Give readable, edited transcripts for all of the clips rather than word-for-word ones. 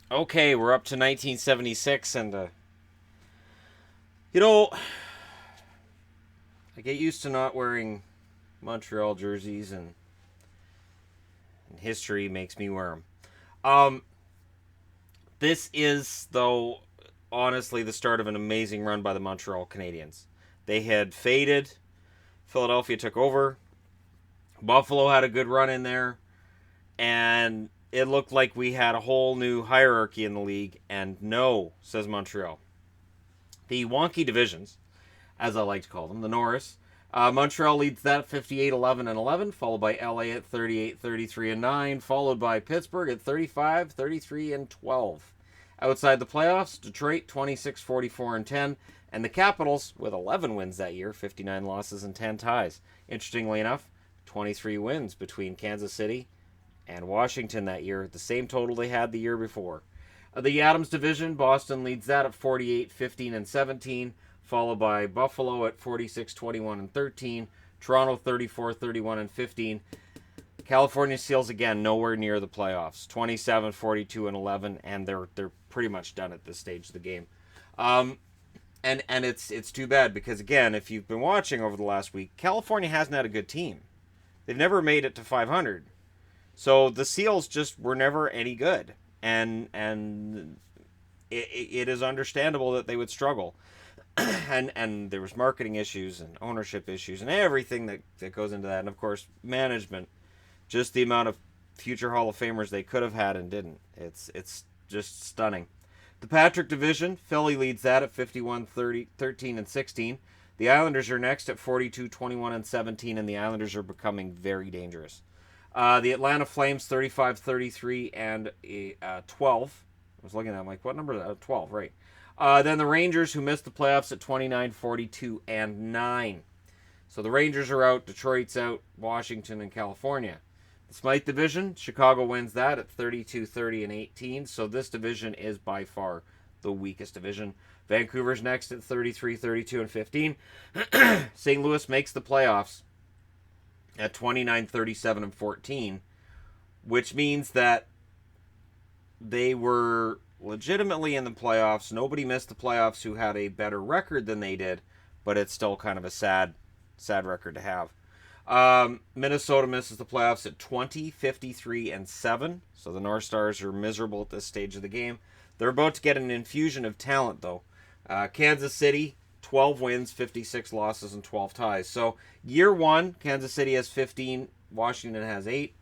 Okay, we're up to 1976, and you know, I get used to not wearing Montreal jerseys, and history makes me wear them. Um, this is, though, honestly, the start of an amazing run by the Montreal Canadiens. They had faded. Philadelphia took over. Buffalo had a good run in there, and it looked like we had a whole new hierarchy in the league. And no, says Montreal. The wonky divisions, as I like to call them, the Norris. Montreal leads that 58, 11, and 11, followed by LA at 38, 33, and 9, followed by Pittsburgh at 35, 33, and 12. Outside the playoffs, Detroit 26, 44, and 10, and the Capitals with 11 wins that year, 59 losses and 10 ties. Interestingly enough, 23 wins between Kansas City and Washington that year, the same total they had the year before. The Adams division, Boston leads that at 48, 15, and 17, followed by Buffalo at 46, 21, and 13, Toronto 34, 31, and 15. California Seals again nowhere near the playoffs, 27, 42, and 11, and they're pretty much done at this stage of the game. Um, and it's too bad because again, if you've been watching over the last week, California hasn't had a good team. They've never made it to 500. So the Seals just were never any good, and it is understandable that they would struggle. And there was marketing issues and ownership issues and everything that goes into that, and of course management. Just the amount of future Hall of Famers they could have had and didn't. It's just stunning. The Patrick division, Philly leads that at 51, 30, 13, and 16. The Islanders are next at 42, 21, and 17, and the Islanders are becoming very dangerous. The Atlanta Flames 35, 33, and 12. I was looking at that, I'm like, what number is that? 12, right. Then the Rangers, who missed the playoffs at 29, 42, and 9. So the Rangers are out, Detroit's out, Washington, and California. The Smythe division, Chicago wins that at 32, 30, and 18. So this division is by far the weakest division. Vancouver's next at 33, 32, and 15. St. Louis makes the playoffs at 29, 37, and 14, which means that they were legitimately in the playoffs. Nobody missed the playoffs who had a better record than they did, but it's still kind of a sad record to have. Minnesota misses the playoffs at 20, 53, and 7. So the North Stars are miserable at this stage of the game. They're about to get an infusion of talent, though. Kansas City, 12 wins, 56 losses, and 12 ties. So year one, Kansas City has 15, Washington has 8.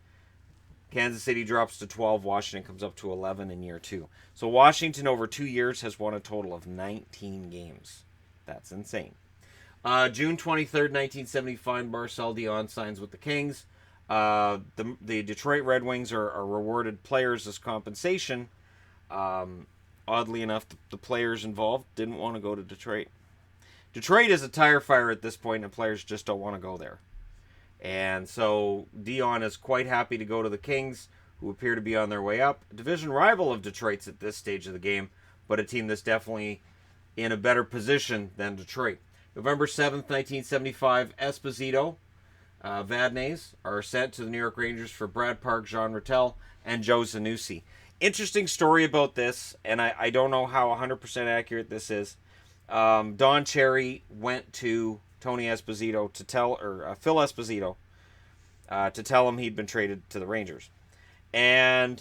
Kansas City drops to 12, Washington comes up to 11 in year two. So Washington over 2 years has won a total of 19 games. That's insane. June 23rd, 1975, Marcel Dionne signs with the Kings. The Detroit Red Wings are rewarded players as compensation. Oddly enough, the players involved didn't want to go to Detroit. Detroit is a tire fire at this point, and players just don't want to go there. And so Dionne is quite happy to go to the Kings, who appear to be on their way up. A division rival of Detroit's at this stage of the game, but a team that's definitely in a better position than Detroit. November 7th, 1975, Esposito, Vadnais are sent to the New York Rangers for Brad Park, Jean Rattel, and Joe Zanussi. Interesting story about this, and I don't know how 100% accurate this is. Don Cherry went to Tony Esposito to tell, or Phil Esposito, to tell him he'd been traded to the Rangers. And,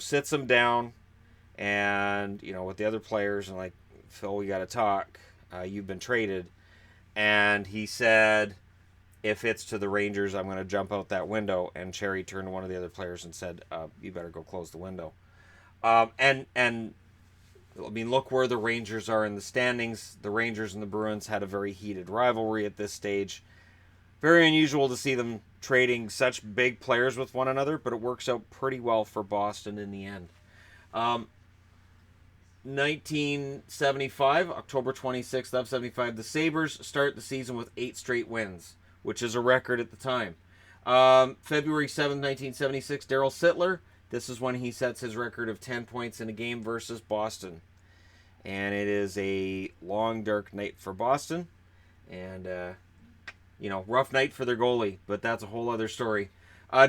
sits him down and, with the other players and like, Phil, we got to talk. You've been traded. And he said, if it's to the Rangers, I'm going to jump out that window. And Cherry turned to one of the other players and said, you better go close the window. And I mean, look where the Rangers are in the standings. The Rangers and the Bruins had a very heated rivalry at this stage. Very unusual to see them trading such big players with one another, but it works out pretty well for Boston in the end. 1975, October 26th of 75, the Sabres start the season with 8 straight wins, which is a record at the time. February 7th, 1976, Darryl Sittler. This is when he sets his record of 10 points in a game versus Boston. And it is a long, dark night for Boston. And, rough night for their goalie, but that's a whole other story.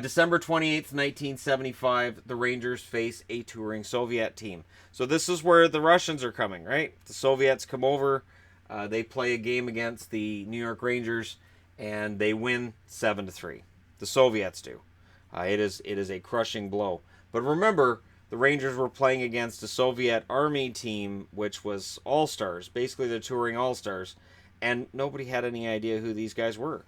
December 28th, 1975, the Rangers face a touring Soviet team. So this is where the Russians are coming, right? The Soviets come over. They play a game against the New York Rangers, and they win 7-3. The Soviets do. It is a crushing blow. But remember, the Rangers were playing against a Soviet Army team, which was all-stars, basically the touring all-stars, and nobody had any idea who these guys were.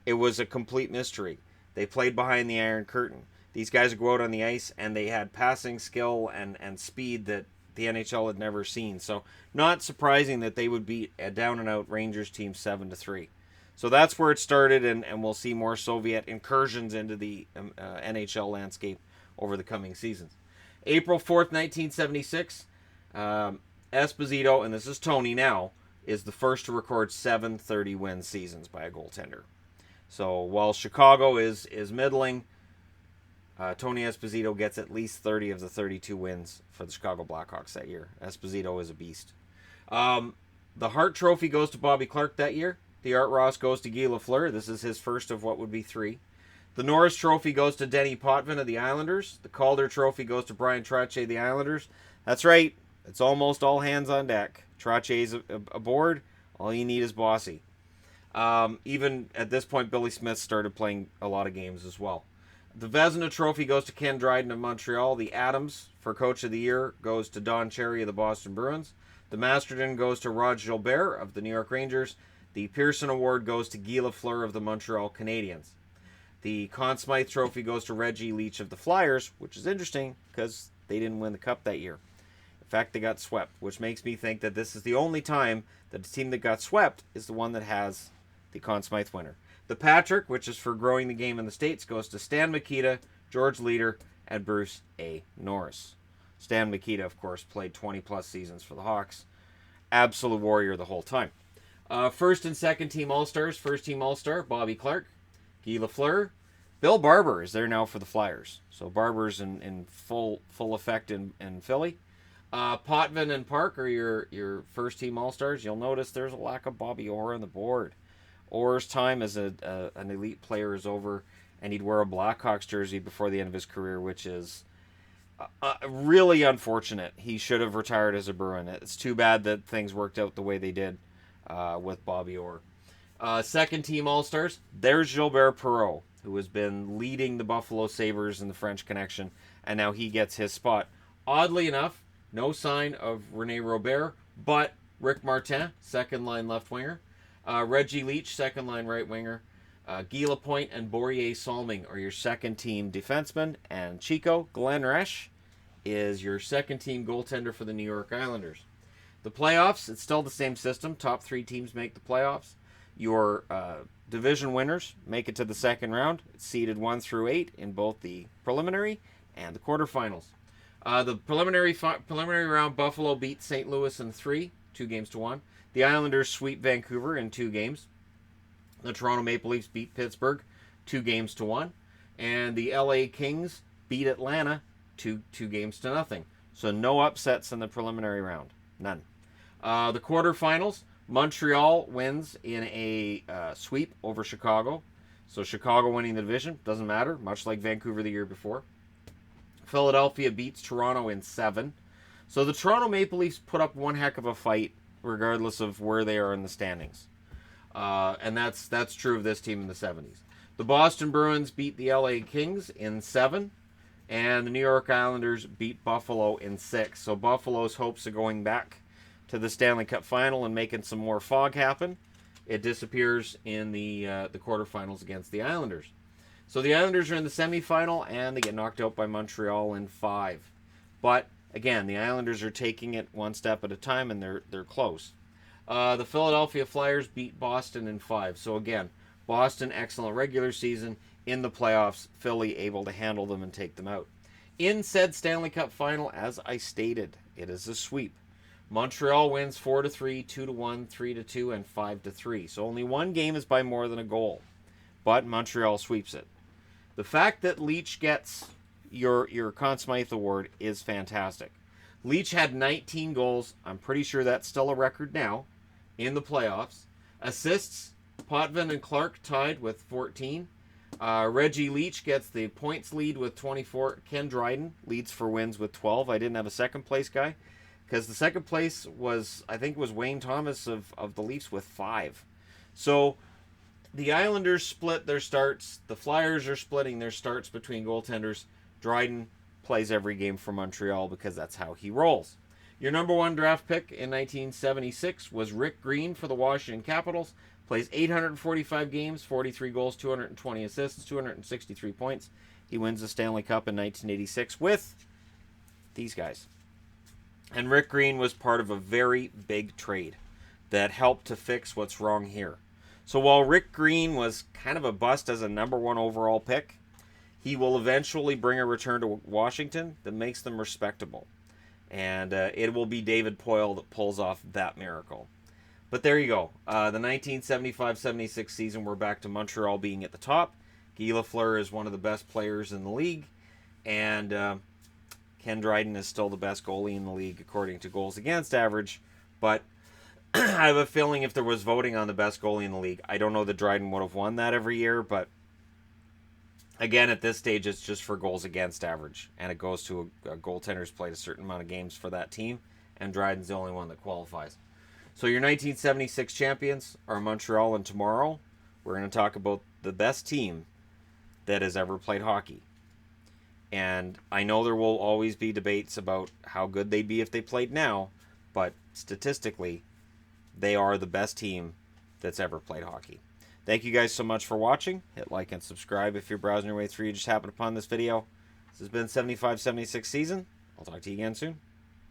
It was a complete mystery. They played behind the Iron Curtain. These guys would go out on the ice, and they had passing skill and speed that the NHL had never seen. So not surprising that they would beat a down-and-out Rangers team 7-3. So that's where it started, and we'll see more Soviet incursions into the NHL landscape over the coming seasons. April 4th, 1976, Esposito, and this is Tony now, is the first to record 730-win seasons by a goaltender. So while Chicago is middling, Tony Esposito gets at least 30 of the 32 wins for the Chicago Blackhawks that year. Esposito is a beast. The Hart Trophy goes to Bobby Clarke that year. The Art Ross goes to Guy Lafleur. This is his first of what would be 3. The Norris Trophy goes to Denny Potvin of the Islanders. The Calder Trophy goes to Brian Trottier of the Islanders. That's right. It's almost all hands on deck. Trottier's aboard. All you need is Bossy. Even at this point, Billy Smith started playing a lot of games as well. The Vezina Trophy goes to Ken Dryden of Montreal. The Adams for Coach of the Year goes to Don Cherry of the Boston Bruins. The Masterton goes to Rod Gilbert of the New York Rangers. The Pearson Award goes to Guy Lafleur of the Montreal Canadiens. The Conn Smythe Trophy goes to Reggie Leach of the Flyers, which is interesting because they didn't win the Cup that year. In fact, they got swept, which makes me think that this is the only time that the team that got swept is the one that has the Conn Smythe winner. The Patrick, which is for growing the game in the States, goes to Stan Mikita, George Leader, and Bruce A. Norris. Stan Mikita, of course, played 20-plus seasons for the Hawks. Absolute warrior the whole time. First and second team All-Stars. First team All-Star, Bobby Clarke, Guy Lafleur. Bill Barber is there now for the Flyers. So Barber's in full effect in Philly. Potvin and Park are your first team All-Stars. You'll notice there's a lack of Bobby Orr on the board. Orr's time as an elite player is over, and he'd wear a Blackhawks jersey before the end of his career, which is really unfortunate. He should have retired as a Bruin. It's too bad that things worked out the way they did with Bobby Orr. Second team All-Stars, there's Gilbert Perreault, who has been leading the Buffalo Sabres in the French Connection, and now he gets his spot. Oddly enough, no sign of Rene Robert, but Rick Martin, second-line left winger. Reggie Leach, second-line right winger. Guy Lapointe and Borje Salming are your second-team defensemen, and Chico Glenresh is your second-team goaltender for the New York Islanders. The playoffs, it's still the same system. Top 3 teams make the playoffs. Your division winners make it to the second round. It's seeded 1 through 8 in both the preliminary and the quarterfinals. The preliminary round, Buffalo beat St. Louis in 3, 2-1. The Islanders sweep Vancouver in 2 games. The Toronto Maple Leafs beat Pittsburgh 2-1. And the LA Kings beat Atlanta 2-0. So no upsets in the preliminary round. None. The quarterfinals, Montreal wins in a sweep over Chicago. So Chicago winning the division, doesn't matter, much like Vancouver the year before. Philadelphia beats Toronto in 7. So the Toronto Maple Leafs put up one heck of a fight regardless of where they are in the standings. And that's true of this team in the 70s. The Boston Bruins beat the LA Kings in 7. And the New York Islanders beat Buffalo in 6. So Buffalo's hopes of going back to the Stanley Cup final and making some more fog happen, it disappears in the quarterfinals against the Islanders. So the Islanders are in the semifinal, and they get knocked out by Montreal in 5. But, again, the Islanders are taking it one step at a time, and they're close. The Philadelphia Flyers beat Boston in 5. So, again, Boston, excellent regular season. In the playoffs, Philly able to handle them and take them out. In said Stanley Cup final, as I stated, it is a sweep. Montreal wins 4-3, 2-1, 3-2, and 5-3. So only one game is by more than a goal. But Montreal sweeps it. The fact that Leach gets your Conn Smythe Award is fantastic. Leach had 19 goals. I'm pretty sure that's still a record now in the playoffs. Assists, Potvin and Clarke tied with 14. Reggie Leach gets the points lead with 24. Ken Dryden leads for wins with 12. I didn't have a second place guy because the second place was, I think, was Wayne Thomas of the Leafs with 5. So the Islanders split their starts. The Flyers are splitting their starts between goaltenders. Dryden plays every game for Montreal because that's how he rolls. Your number 1 draft pick in 1976 was Rick Green for the Washington Capitals. Plays 845 games, 43 goals, 220 assists, 263 points. He wins the Stanley Cup in 1986 with these guys. And Rick Green was part of a very big trade that helped to fix what's wrong here. So while Rick Green was kind of a bust as a number 1 overall pick, he will eventually bring a return to Washington that makes them respectable. And it will be David Poile that pulls off that miracle. But there you go. The 1975-76 season, we're back to Montreal being at the top. Guy Lafleur is one of the best players in the league. And Ken Dryden is still the best goalie in the league according to goals against average. But I have a feeling if there was voting on the best goalie in the league, I don't know that Dryden would have won that every year. But again, at this stage, it's just for goals against average. And it goes to a goaltender's played a certain amount of games for that team. And Dryden's the only one that qualifies. So your 1976 champions are Montreal, and tomorrow we're going to talk about the best team that has ever played hockey. And I know there will always be debates about how good they'd be if they played now, but statistically, they are the best team that's ever played hockey. Thank you guys so much for watching. Hit like and subscribe if you're browsing your way through. You just happened upon this video. This has been 75-76 season. I'll talk to you again soon.